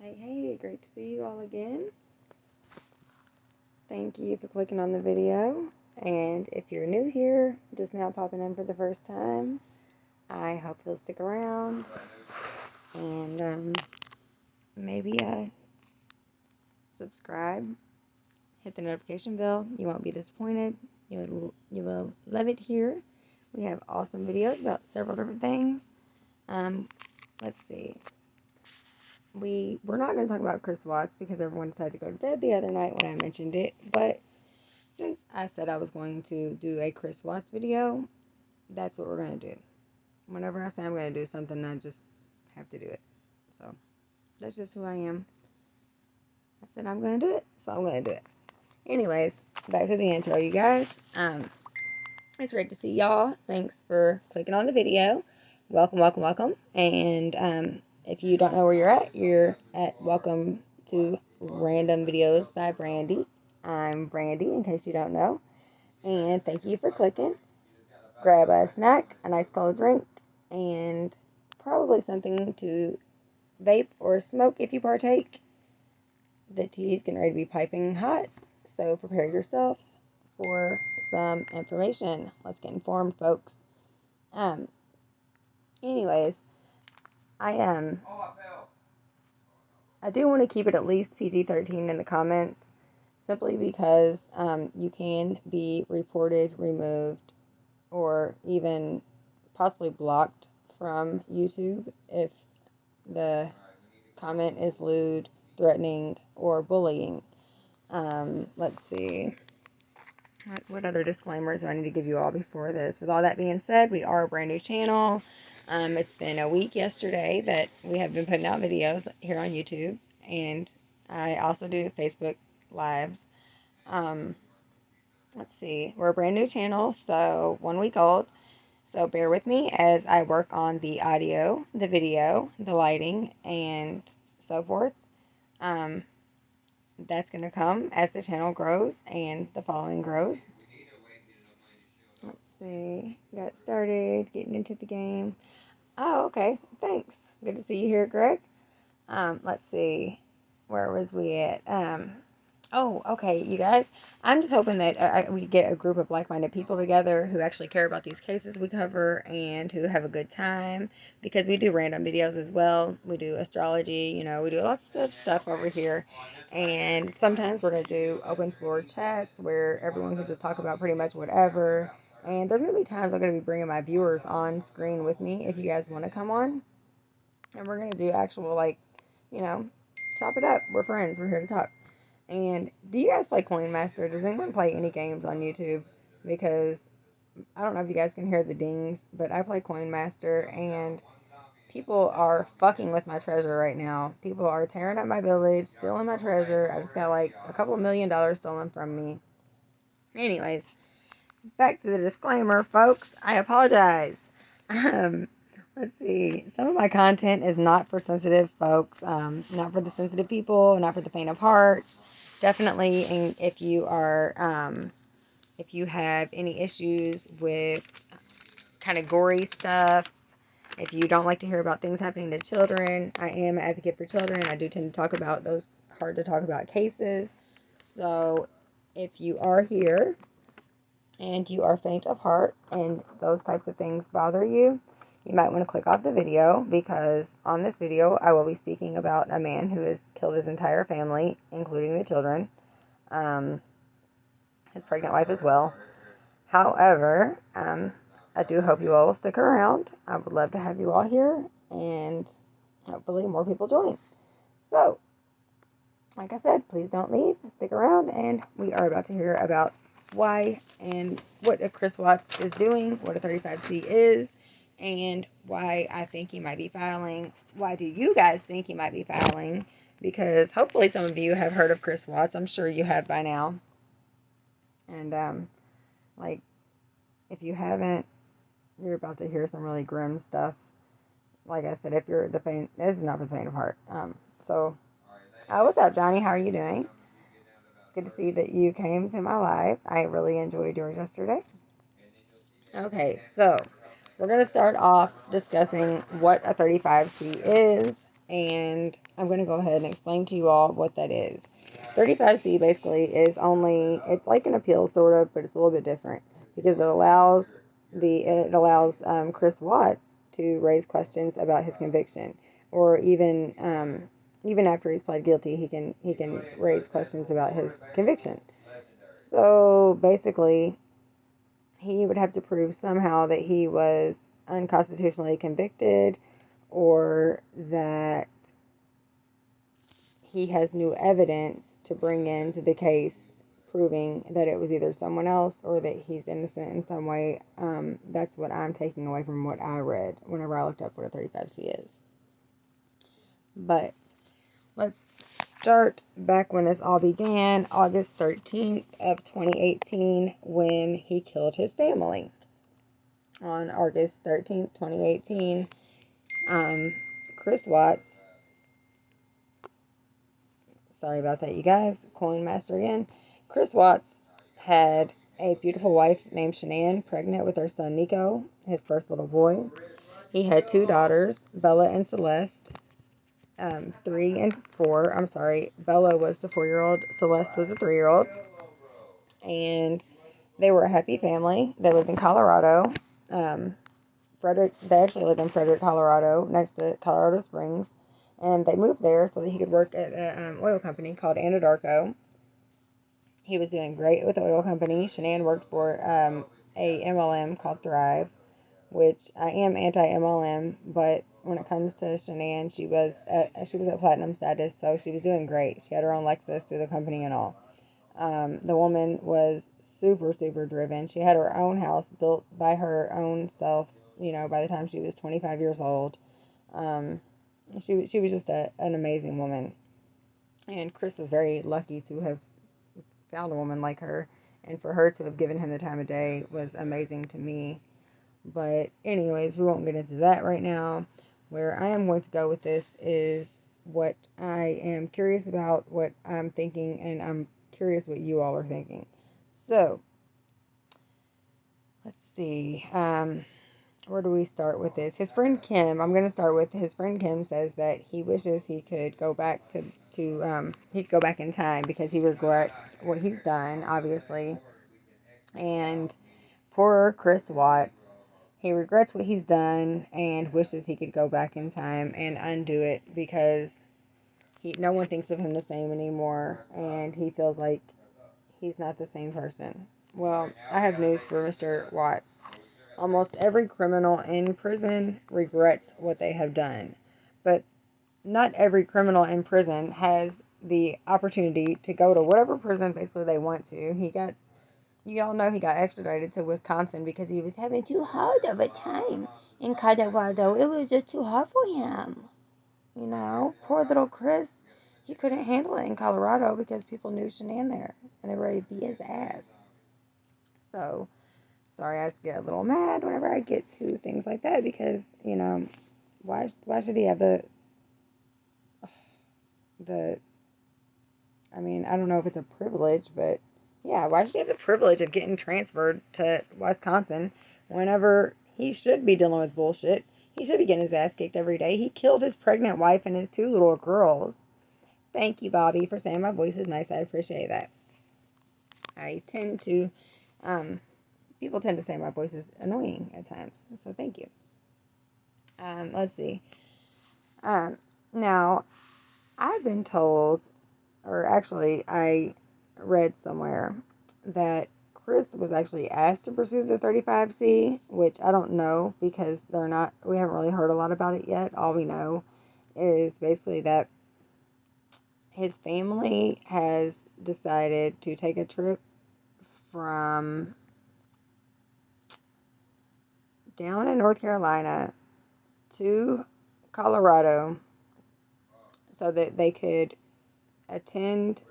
Hey, great to see you all again. Thank you for clicking on the video. And if you're new here, just now popping in for the first time, I hope you'll stick around and maybe subscribe, hit the notification bell. You won't be disappointed. You will love it here. We have awesome videos about several different things. Let's see. We're not going to talk about Chris Watts because everyone decided to go to bed the other night when I mentioned it, but since I said I was going to do a Chris Watts video, that's what we're going to do. Whenever I say I'm going to do something, I just have to do it. So, that's just who I am. I said I'm going to do it, so I'm going to do it. Anyways, back to the intro, you guys. It's great to see y'all. Thanks for clicking on the video. Welcome. And if you don't know where you're at welcome to Random Videos by Brandy. I'm Brandy, in case you don't know. And thank you for clicking. Grab a snack, a nice cold drink, and probably something to vape or smoke if you partake. The tea is getting ready to be piping hot, so prepare yourself for some information. Let's get informed, folks. Anyways, I do want to keep it at least PG-13 in the comments, simply because you can be reported, removed, or even possibly blocked from YouTube if the comment is lewd, threatening, or bullying. Let's see. What other disclaimers do I need to give you all before this? With all that being said, we are a brand new channel. It's been a week yesterday that we have been putting out videos here on YouTube, and I also do Facebook Lives. Let's see. We're a brand new channel, so 1 week old. So bear with me as I work on the audio, the video, the lighting, and so forth. That's going to come as the channel grows and the following grows. Let's see. Got started, getting into the game. Oh, okay. Thanks. Good to see you here, Greg. Let's see. Where was we at? Oh, okay, you guys. I'm just hoping that we get a group of like-minded people together who actually care about these cases we cover and who have a good time, because we do random videos as well. We do astrology, we do lots of stuff over here. And sometimes we're going to do open floor chats where everyone can just talk about pretty much whatever. And there's going to be times I'm going to be bringing my viewers on screen with me if you guys want to come on. And we're going to do actual, chop it up. We're friends. We're here to talk. And do you guys play Coin Master? Does anyone play any games on YouTube? Because I don't know if you guys can hear the dings, but I play Coin Master, and people are fucking with my treasure right now. People are tearing up my village, stealing my treasure. I just got like a couple $1 million stolen from me. Anyways, back to the disclaimer, folks. I apologize. Let's see. Some of my content is not for sensitive folks, not for the sensitive people, not for the faint of heart. Definitely, and if you have any issues with kind of gory stuff, if you don't like to hear about things happening to children, I am an advocate for children. I do tend to talk about those hard to talk about cases. So if you are here and you are faint of heart and those types of things bother you, you might want to click off the video, because on this video I will be speaking about a man who has killed his entire family, including the children, his pregnant wife as well. However, I do hope you all will stick around. I would love to have you all here, and hopefully more people join. So, like I said, please don't leave. Stick around, and we are about to hear about why and what a Chris Watts is doing, what a 35C is, and why I think he might be filing. Why do you guys think he might be filing? Because hopefully some of you have heard of Chris Watts. I'm sure you have by now. And, if you haven't, you're about to hear some really grim stuff. Like I said, if you're the faint, this is not for the faint of heart. What's up, Johnny? How are you doing? It's good to see that you came to my live. I really enjoyed yours yesterday. Okay, so we're going to start off discussing what a 35C is, and I'm going to go ahead and explain to you all what that is. 35C basically is only, it's like an appeal sort of, but it's a little bit different because it allows Chris Watts to raise questions about his conviction, or even after he's pled guilty, he can raise questions about his conviction. So basically, he would have to prove somehow that he was unconstitutionally convicted, or that he has new evidence to bring into the case proving that it was either someone else or that he's innocent in some way. That's what I'm taking away from what I read whenever I looked up what a 35C is. But let's start back when this all began, August 13th of 2018, when he killed his family. On August 13th, 2018, Chris Watts, sorry about that, you guys, Coin Master again. Chris Watts had a beautiful wife named Shanann, pregnant with her son Nico, his first little boy. He had two daughters, Bella and Celeste, 3 and 4. I'm sorry, Bella was the 4-year-old, Celeste was the 3-year-old. And they were a happy family. They lived in Colorado. They actually lived in Frederick, Colorado, next to Colorado Springs. And they moved there so that he could work at an oil company called Anadarko. He was doing great with the oil company. Shanann worked for a MLM called Thrive, which I am anti-MLM, but when it comes to Shanann, she was at platinum status, so she was doing great. She had her own Lexus through the company and all. The woman was super, super driven. She had her own house built by her own self, by the time she was 25 years old. She was just an amazing woman. And Chris was very lucky to have found a woman like her. And for her to have given him the time of day was amazing to me. But anyways, we won't get into that right now. Where I am going to go with this is what I am curious about, what I'm thinking, and I'm curious what you all are thinking. So, let's see. Where do we start with this? His friend Kim, I'm going to start with his friend Kim says that he wishes he could go back he could go back in time because he regrets what he's done, obviously. And poor Chris Watts, he regrets what he's done and wishes he could go back in time and undo it because no one thinks of him the same anymore, and he feels like he's not the same person. Well, I have news for Mr. Watts. Almost every criminal in prison regrets what they have done, but not every criminal in prison has the opportunity to go to whatever prison basically they want to. You all know he got extradited to Wisconsin because he was having too hard of a time in Colorado. It was just too hard for him. Poor little Chris. He couldn't handle it in Colorado because people knew Shanann there and they were ready to beat his ass. So, sorry, I just get a little mad whenever I get to things like that because, why should he have I mean, I don't know if it's a privilege, but yeah, why should he have the privilege of getting transferred to Wisconsin whenever he should be dealing with bullshit? He should be getting his ass kicked every day. He killed his pregnant wife and his 2 little girls. Thank you, Bobby, for saying my voice is nice. I appreciate that. People tend to say my voice is annoying at times, so thank you. Let's see. Now, I've been told, or actually, I read somewhere that Chris was actually asked to pursue the 35C, which I don't know because we haven't really heard a lot about it yet. All we know is basically that his family has decided to take a trip from down in North Carolina to Colorado so that they could attend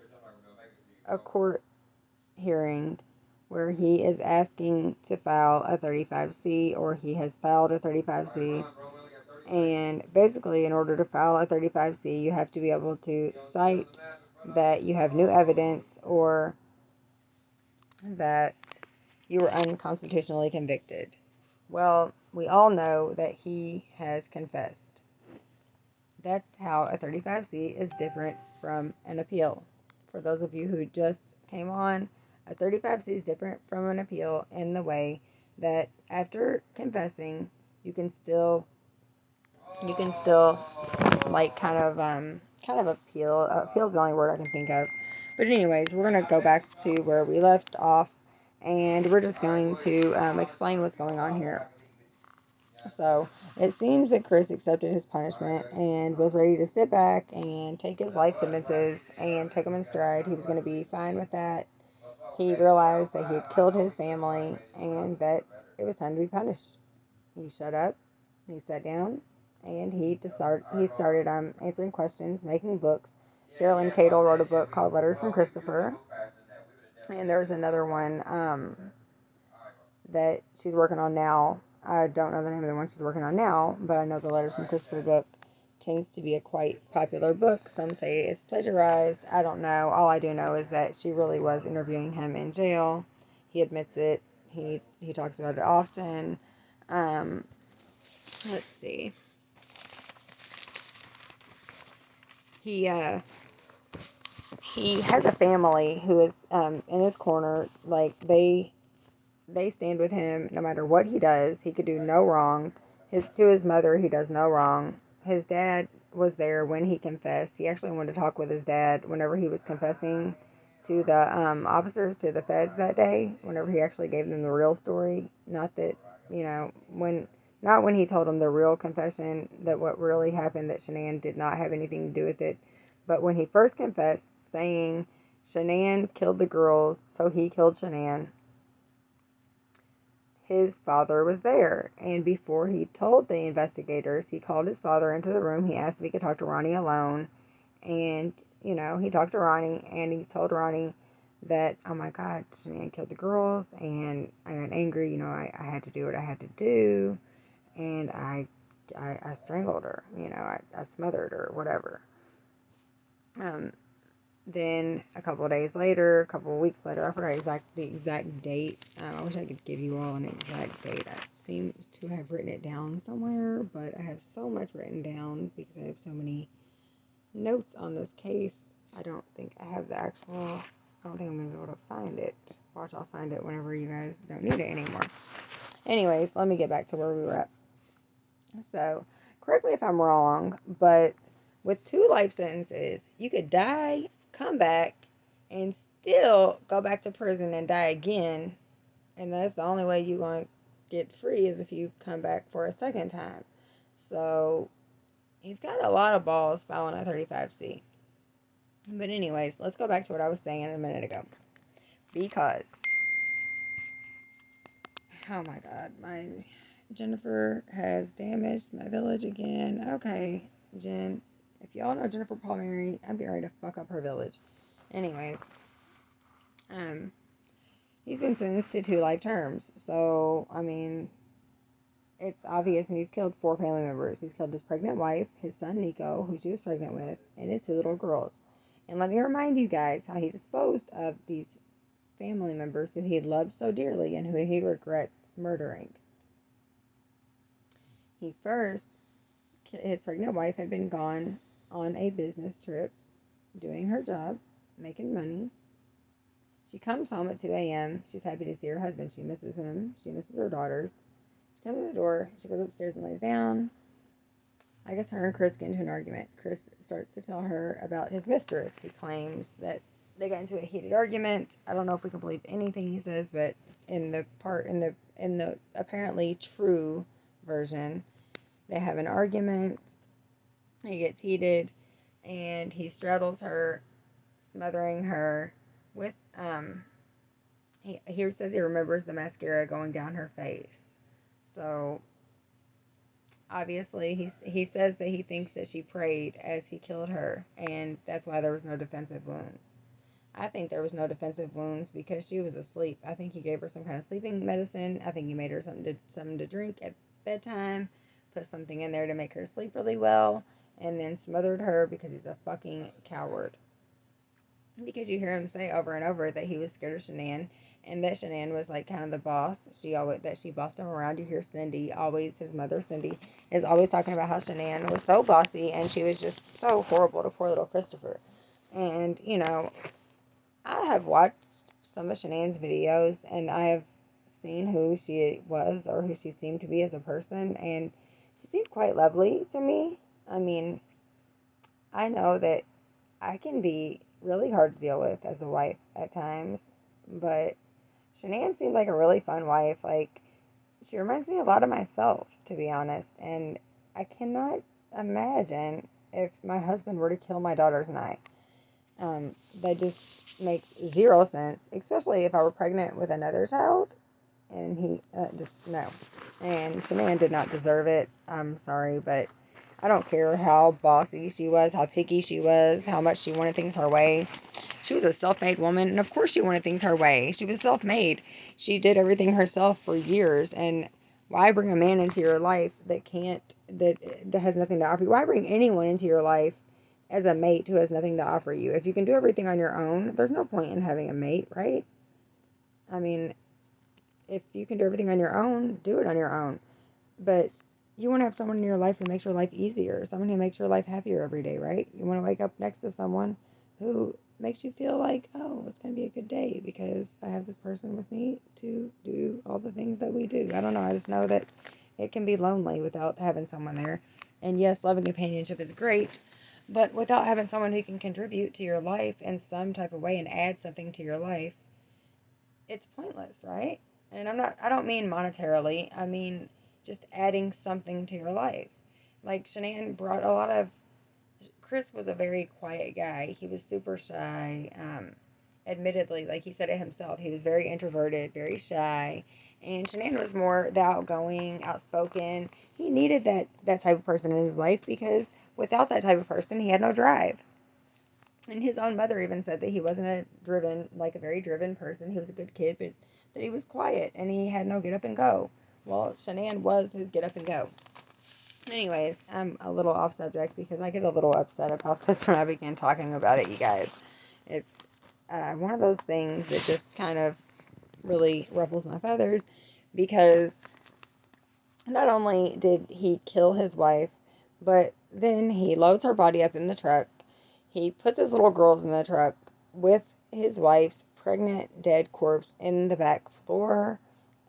a court hearing where he is asking to file a 35C, or he has filed a 35C. And basically, in order to file a 35C, you have to be able to cite that you have new evidence or that you were unconstitutionally convicted. Well, we all know that he has confessed. That's how a 35C is different from an appeal. For those of you who just came on, a 35C is different from an appeal in the way that after confessing, you can still like kind of appeal. Appeal's the only word I can think of. But anyways, we're gonna go back to where we left off, and we're just going to explain what's going on here. So it seems that Chris accepted his punishment and was ready to sit back and take his life sentences and take them in stride. He was going to be fine with that. He realized that he had killed his family and that it was time to be punished. He shut up, he sat down, and he started answering questions, making books. Sherilyn Cadle wrote a book called Letters from Christopher, and there's another one that she's working on now. I don't know the name of the one she's working on now, but I know the Letters from Christopher book tends to be a quite popular book. Some say it's plagiarized. I don't know. All I do know is that she really was interviewing him in jail. He admits it. He talks about it often. Um, let's see. He he has a family who is in his corner. Like they stand with him no matter what he does. He could do no wrong. To his mother, he does no wrong. His dad was there when he confessed. He actually wanted to talk with his dad whenever he was confessing to the officers, to the feds that day, whenever he actually gave them the real story. Not that, not when he told them the real confession, that what really happened, that Shanann did not have anything to do with it. But when he first confessed, saying Shanann killed the girls, so he killed Shanann, his father was there, and before he told the investigators, he called his father into the room. He asked if he could talk to Ronnie alone, and he talked to Ronnie, and he told Ronnie that, oh my God, this man killed the girls, and I got angry. I had to do what I had to do, and I strangled her. I smothered her, whatever. Um, Then a couple of days later, a couple of weeks later, I forgot the exact date. I wish I could give you all an exact date. I seem to have written it down somewhere, but I have so much written down because I have so many notes on this case. I don't think I have the actual. I don't think I'm gonna be able to find it. Watch, I'll find it whenever you guys don't need it anymore. Anyways, let me get back to where we were at. So, correct me if I'm wrong, but with 2 life sentences, you could die, come back, and still go back to prison and die again. And that's the only way you're going to get free is if you come back for a second time. So, he's got a lot of balls filing a 35C. But, anyways, let's go back to what I was saying a minute ago. Because, oh my God, my Jennifer has damaged my village again. Okay, Jen. If y'all know Jennifer Palmieri, I'm getting ready to fuck up her village. Anyways, um, he's been sentenced to 2 life terms. So, I mean, it's obvious, and he's killed 4 family members. He's killed his pregnant wife, his son Nico, who she was pregnant with, and his 2 little girls. And let me remind you guys how he disposed of these family members who he had loved so dearly and who he regrets murdering. His pregnant wife had been gone on a business trip, doing her job, making money. She comes home at 2 a.m. She's happy to see her husband. She misses him. She misses her daughters. She comes to the door. She goes upstairs and lays down. I guess her and Chris get into an argument. Chris starts to tell her about his mistress. He claims that they got into a heated argument. I don't know if we can believe anything he says, but in the apparently true version, they have an argument. He gets heated, and he straddles her, smothering her with he says he remembers the mascara going down her face. So obviously he says that he thinks that she prayed as he killed her, and that's why there was no defensive wounds. I think there was no defensive wounds because she was asleep. I think he gave her some kind of sleeping medicine. I think he made her something to drink at bedtime, put something in there to make her sleep really well, and then smothered her because he's a fucking coward. Because you hear him say over and over that he was scared of Shanann, and that Shanann was like kind of the boss. She bossed him around. You hear Cindy always, his mother Cindy, is always talking about how Shanann was so bossy and she was just so horrible to poor little Christopher. And I have watched some of Shanann's videos and I have seen who she was or who she seemed to be as a person, and she seemed quite lovely to me. I mean, I know that I can be really hard to deal with as a wife at times, but Shanann seemed like a really fun wife. Like, she reminds me a lot of myself, to be honest, and I cannot imagine if my husband were to kill my daughters and I. That just makes zero sense, especially if I were pregnant with another child, and he just, no. And Shanann did not deserve it. I'm sorry, but I don't care how bossy she was, how picky she was, how much she wanted things her way. She was a self-made woman, and of course she wanted things her way. She was self-made. She did everything herself for years, and why bring a man into your life that has nothing to offer you? Why bring anyone into your life as a mate who has nothing to offer you? If you can do everything on your own, there's no point in having a mate, right? I mean, if you can do everything on your own, do it on your own. But you want to have someone in your life who makes your life easier, someone who makes your life happier every day, right? You want to wake up next to someone who makes you feel like, oh, it's going to be a good day because I have this person with me to do all the things that we do. I don't know. I just know that it can be lonely without having someone there. And yes, love and companionship is great, but without having someone who can contribute to your life in some type of way and add something to your life, it's pointless, right? And I don't mean monetarily. I mean just adding something to your life. Like Shanann brought a lot of Chris was a very quiet guy. He was super shy. Admittedly, like he said it himself, he was very introverted, very shy. And Shanann was more the outgoing, outspoken. He needed that type of person in his life because without that type of person, he had no drive. And his own mother even said that he wasn't like a very driven person. He was a good kid, but that he was quiet and he had no get up and go. Well, Shanann was his get up and go. Anyways, I'm a little off subject because I get a little upset about this when I begin talking about it, you guys. It's one of those things that just kind of really ruffles my feathers because not only did he kill his wife, but then he loads her body up in the truck. He puts his little girls in the truck with his wife's pregnant, dead corpse in the back floor.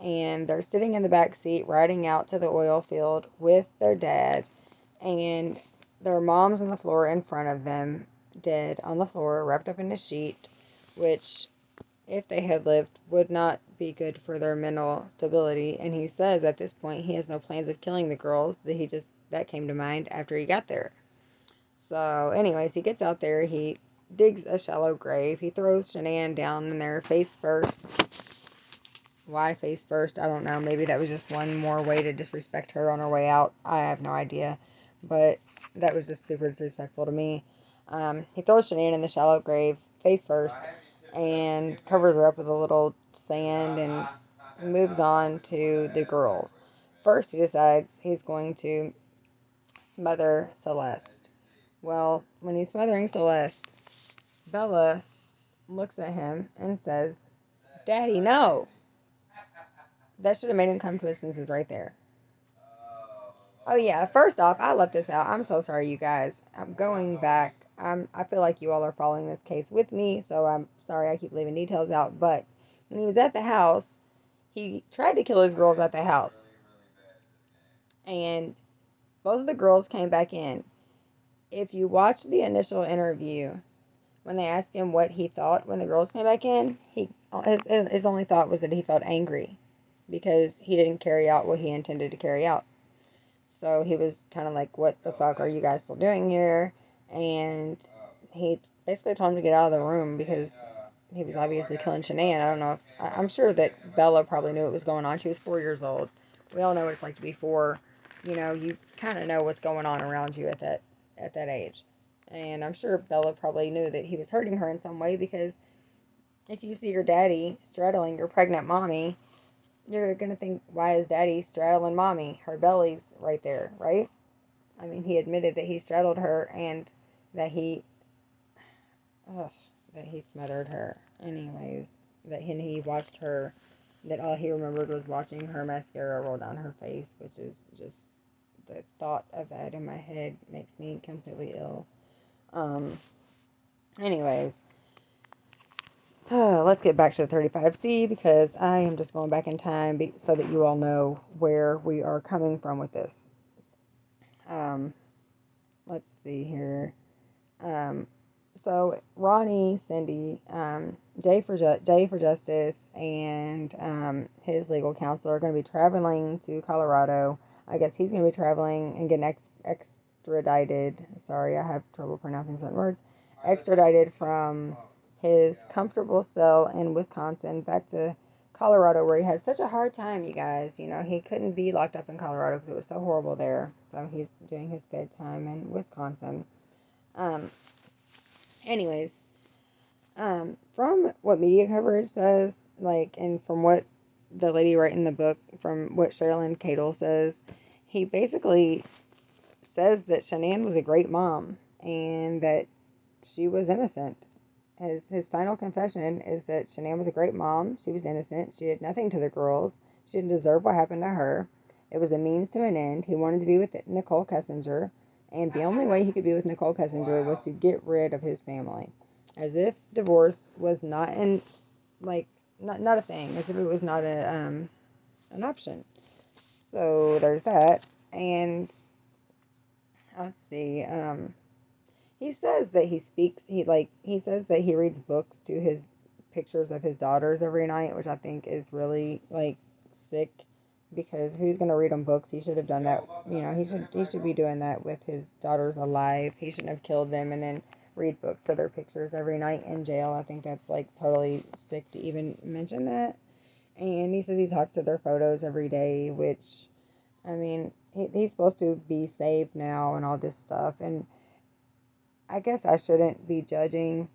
And they're sitting in the back seat riding out to the oil field with their dad. And their mom's on the floor in front of them, dead on the floor, wrapped up in a sheet, which if they had lived, would not be good for their mental stability. And he says at this point he has no plans of killing the girls. That came to mind after he got there. So, anyways, he gets out there. He digs a shallow grave. He throws Shanann down in there face first. Why face first? I don't know. Maybe that was just one more way to disrespect her on her way out. I have no idea. But that was just super disrespectful to me. He throws Shanann in the shallow grave face first and covers her up with a little sand and moves on to the girls. First, he decides he's going to smother Celeste. Well, when he's smothering Celeste, Bella looks at him and says, "Daddy, no." That should have made him come to his senses right there. Oh yeah, first off, I left this out. I'm so sorry, you guys. I'm going back. I feel like you all are following this case with me, so I'm sorry I keep leaving details out. But when he was at the house, he tried to kill his girls at the house. And both of the girls came back in. If you watch the initial interview, when they asked him what he thought when the girls came back in, his only thought was that he felt angry because he didn't carry out what he intended to carry out. So he was kind of like, what the fuck are you guys still doing here? And he basically told him to get out of the room because he was obviously killing Shanann. I don't know if, I'm sure that Bella probably knew what was going on. She was 4 years old. We all know what it's like to be 4. You kind of know what's going on around you at that age. And I'm sure Bella probably knew that he was hurting her in some way because if you see your daddy straddling your pregnant mommy, you're going to think, why is daddy straddling mommy? Her belly's right there, right? I mean, he admitted that he straddled her and that he smothered her. Anyways, that he watched her, that all he remembered was watching her mascara roll down her face, which is just, the thought of that in my head makes me completely ill. Um, anyways, let's get back to the 35C, because I am just going back in time so that you all know where we are coming from with this. Let's see here. So Ronnie, Cindy, Jay for Justice, and his legal counsel are going to be traveling to Colorado. I guess he's going to be traveling and getting extradited. Sorry, I have trouble pronouncing certain words. Extradited from his comfortable cell in Wisconsin back to Colorado, where he had such a hard time, you guys. You know, he couldn't be locked up in Colorado because it was so horrible there. So he's doing his bedtime in Wisconsin. Um, anyways, from what media coverage says, like, and from what the lady writing the book, from what Sherilyn Cadle says, he basically says that Shanann was a great mom and that she was innocent. His final confession is that Shanann was a great mom. She was innocent. She did nothing to the girls. She didn't deserve what happened to her. It was a means to an end. He wanted to be with Nicole Kessinger, and the only way he could be with Nicole Kessinger was to get rid of his family. As if divorce was not not a thing, as if it was not an option. So there's that. And let's see. He says that he says that he reads books to his pictures of his daughters every night, which I think is really like sick, because who's going to read him books? He should have done that. You know, he should be doing that with his daughters alive. He shouldn't have killed them and then read books to their pictures every night in jail. I think that's like totally sick to even mention that. And he says he talks to their photos every day, which, I mean, he's supposed to be saved now and all this stuff. And I guess I shouldn't be judging,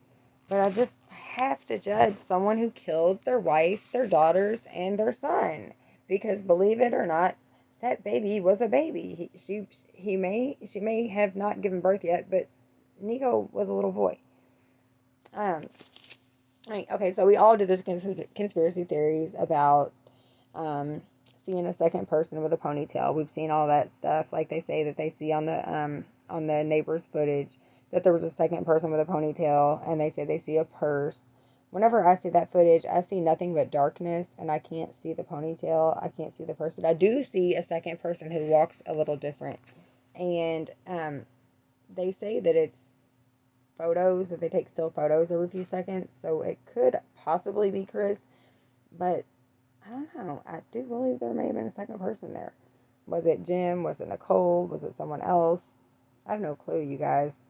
but I just have to judge someone who killed their wife, their daughters, and their son. Because believe it or not, that baby was a baby. She may have not given birth yet, but Nico was a little boy. Okay, so we all do this conspiracy theories about seeing a second person with a ponytail. We've seen all that stuff, like they say that they see on the neighbor's footage, that there was a second person with a ponytail, and they say they see a purse. Whenever I see that footage, I see nothing but darkness, and I can't see the ponytail, I can't see the purse, but I do see a second person who walks a little different. And they say that it's photos, that they take still photos every few seconds, so it could possibly be Chris, but I don't know. I do believe there may have been a second person there. Was it Jim? Was it Nicole? Was it someone else? I have no clue, you guys.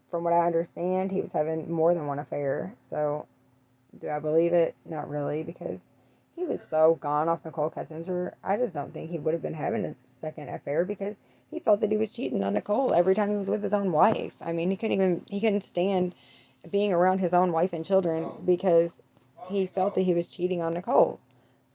From what I understand, he was having more than one affair. So, do I believe it? Not really, because he was so gone off Nicole Kessinger. I just don't think he would have been having a second affair, because he felt that he was cheating on Nicole every time he was with his own wife. I mean, he couldn't stand being around his own wife and children because he felt that he was cheating on Nicole.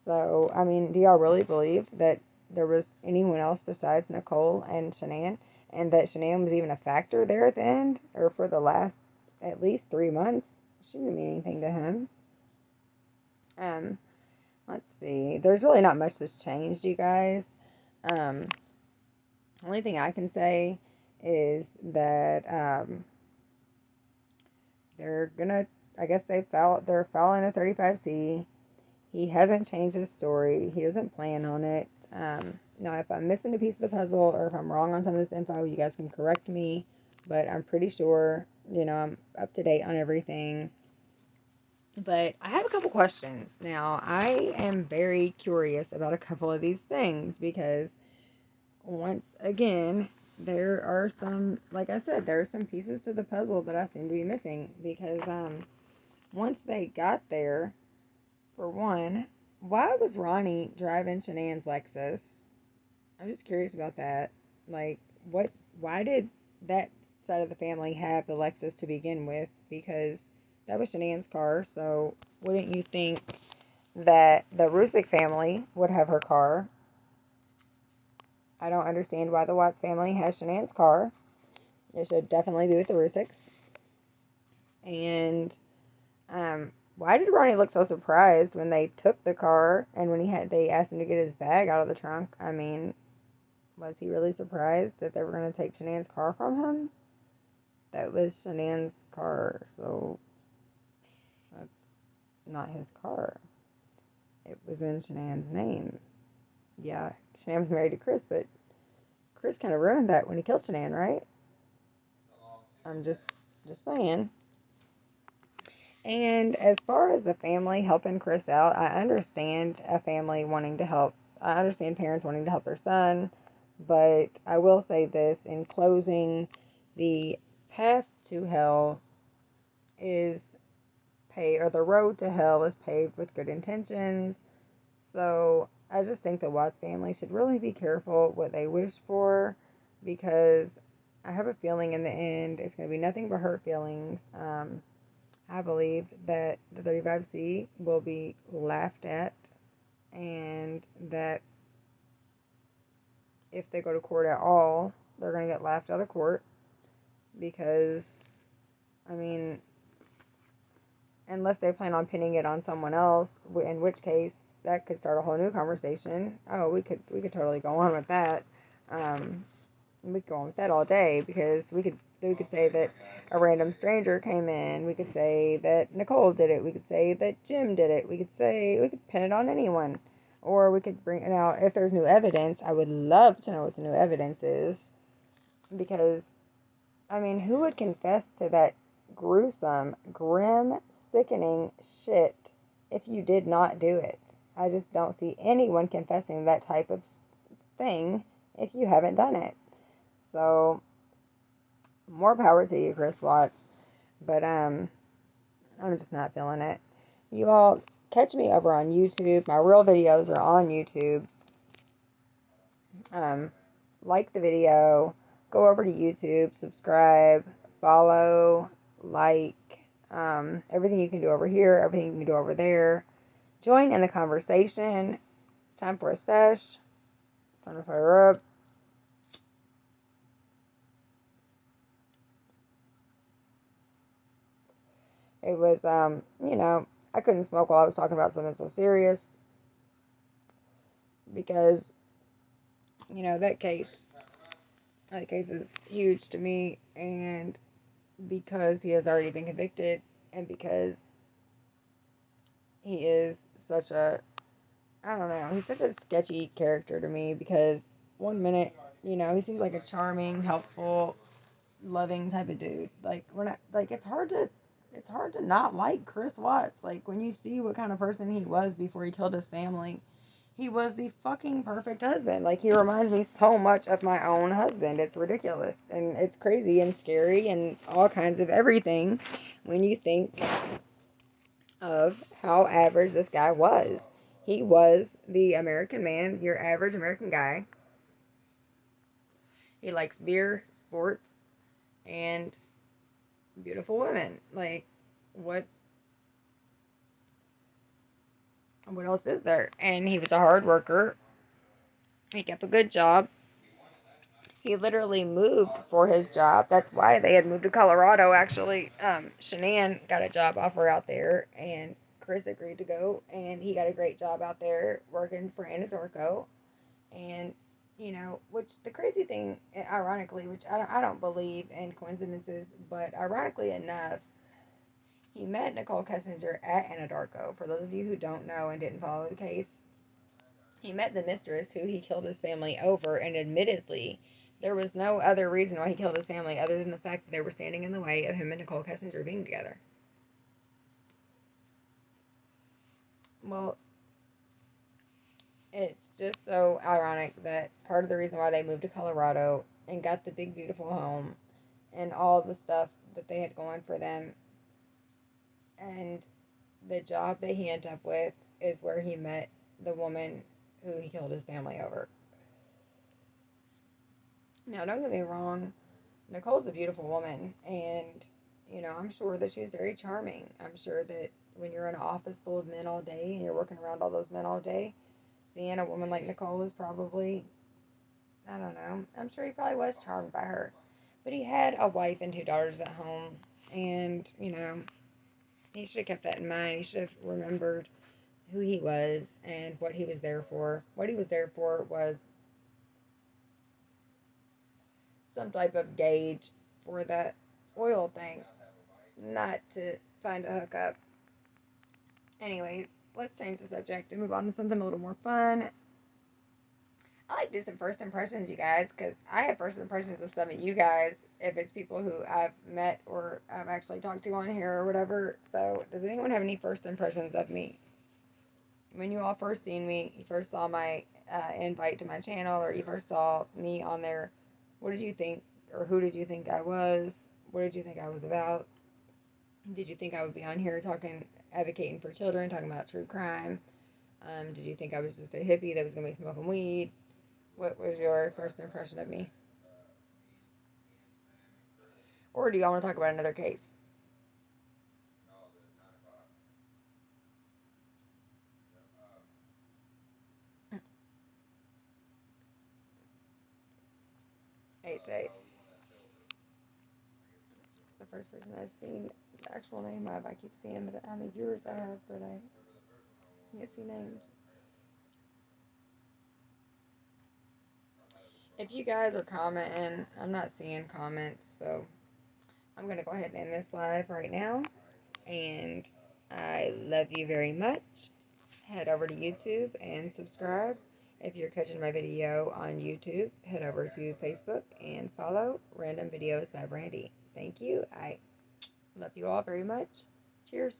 So, I mean, do y'all really believe that there was anyone else besides Nicole and Shanann, and that Shanann was even a factor there at the end, or for the last at least 3 months? She didn't mean anything to him. Let's see. There's really not much that's changed, you guys. The only thing I can say is that they're gonna. I guess they're following the 35C. He hasn't changed his story. He doesn't plan on it. Now, if I'm missing a piece of the puzzle, or if I'm wrong on some of this info, you guys can correct me. But I'm pretty sure, I'm up to date on everything. But I have a couple questions. Now, I am very curious about a couple of these things, because once again, there are some, like I said, there are some pieces to the puzzle that I seem to be missing. Because once they got there, for one, why was Ronnie driving Shanann's Lexus? I'm just curious about that. Like, why did that side of the family have the Lexus to begin with? Because that was Shanann's car, so wouldn't you think that the Rusick family would have her car? I don't understand why the Watts family has Shanann's car. It should definitely be with the Rusicks. And Why did Ronnie look so surprised when they took the car and when they asked him to get his bag out of the trunk? I mean, was he really surprised that they were going to take Shanann's car from him? That was Shanann's car, so that's not his car. It was in Shanann's name. Yeah, Shanann was married to Chris, but Chris kind of ruined that when he killed Shanann, right? I'm just saying. And as far as the family helping Chris out, I understand a family wanting to help. I understand parents wanting to help their son, but I will say this in closing, the path to hell is the road to hell is paved with good intentions. So I just think the Watts family should really be careful what they wish for, because I have a feeling in the end it's going to be nothing but hurt feelings. I believe that the 35C will be laughed at, and that if they go to court at all, they're going to get laughed out of court, because, I mean, unless they plan on pinning it on someone else, in which case that could start a whole new conversation. Oh, we could totally go on with that. We could go on with that all day, because we could say that a random stranger came in. We could say that Nicole did it. We could say that Jim did it. We could pin it on anyone, or we could bring it out if there's new evidence. I would love to know what the new evidence is, because I mean, who would confess to that gruesome, grim, sickening shit if you did not do it? I just don't see anyone confessing that type of thing if you haven't done it. So, more power to you, Chris Watts. But I'm just not feeling it. You all catch me over on YouTube. My real videos are on YouTube. Like the video, go over to YouTube, subscribe, follow, like, everything you can do over here, everything you can do over there. Join in the conversation. It's time for a sesh. Time to fire up. It was, I couldn't smoke while I was talking about something so serious, because, that case is huge to me, and because he has already been convicted, and because he is such a, I don't know, he's such a sketchy character to me, because one minute, he seems like a charming, helpful, loving type of dude. Like, we're not, like, it's hard to not like Chris Watts. Like, when you see what kind of person he was before he killed his family, he was the fucking perfect husband. Like, he reminds me so much of my own husband. It's ridiculous. And it's crazy and scary and all kinds of everything when you think of how average this guy was. He was the American man, your average American guy. He likes beer, sports, and beautiful women. Like, what else is there? And he was a hard worker. He kept a good job. He literally moved for his job. That's why they had moved to Colorado, actually. Shanann got a job offer out there, and Chris agreed to go, and he got a great job out there working for Anadarko. And, which the crazy thing, ironically, which I don't believe in coincidences, but ironically enough, he met Nicole Kessinger at Anadarko. For those of you who don't know and didn't follow the case, he met the mistress who he killed his family over, and admittedly, there was no other reason why he killed his family other than the fact that they were standing in the way of him and Nicole Kessinger being together. Well, it's just so ironic that part of the reason why they moved to Colorado and got the big, beautiful home and all the stuff that they had going for them, and the job that he ended up with, is where he met the woman who he killed his family over. Now, don't get me wrong, Nicole's a beautiful woman, and, I'm sure that she's very charming. I'm sure that when you're in an office full of men all day and you're working around all those men all day, seeing a woman like Nicole is probably, I don't know, I'm sure he probably was charmed by her. But he had a wife and two daughters at home, and, He should have kept that in mind. He should have remembered who he was and what he was there for. What he was there for was some type of gauge for that oil thing, not to find a hookup. Anyways, let's change the subject and move on to something a little more fun. I like to do some first impressions, you guys, because I have first impressions of some of you guys, if it's people who I've met or I've actually talked to on here or whatever. So, does anyone have any first impressions of me? When you all first seen me, you first saw my invite to my channel, or you first saw me on there, what did you think, or who did you think I was? What did you think I was about? Did you think I would be on here talking, advocating for children, talking about true crime? Did you think I was just a hippie that was going to be smoking weed? What was your first impression of me? Or do y'all want to talk about another case? HA. The first person I've seen the actual name of. I keep seeing how many viewers I have, but I can't see names. If you guys are commenting, I'm not seeing comments, so I'm going to go ahead and end this live right now. And I love you very much. Head over to YouTube and subscribe. If you're catching my video on YouTube, head over to Facebook and follow Random Videos by Brandy. Thank you. I love you all very much. Cheers.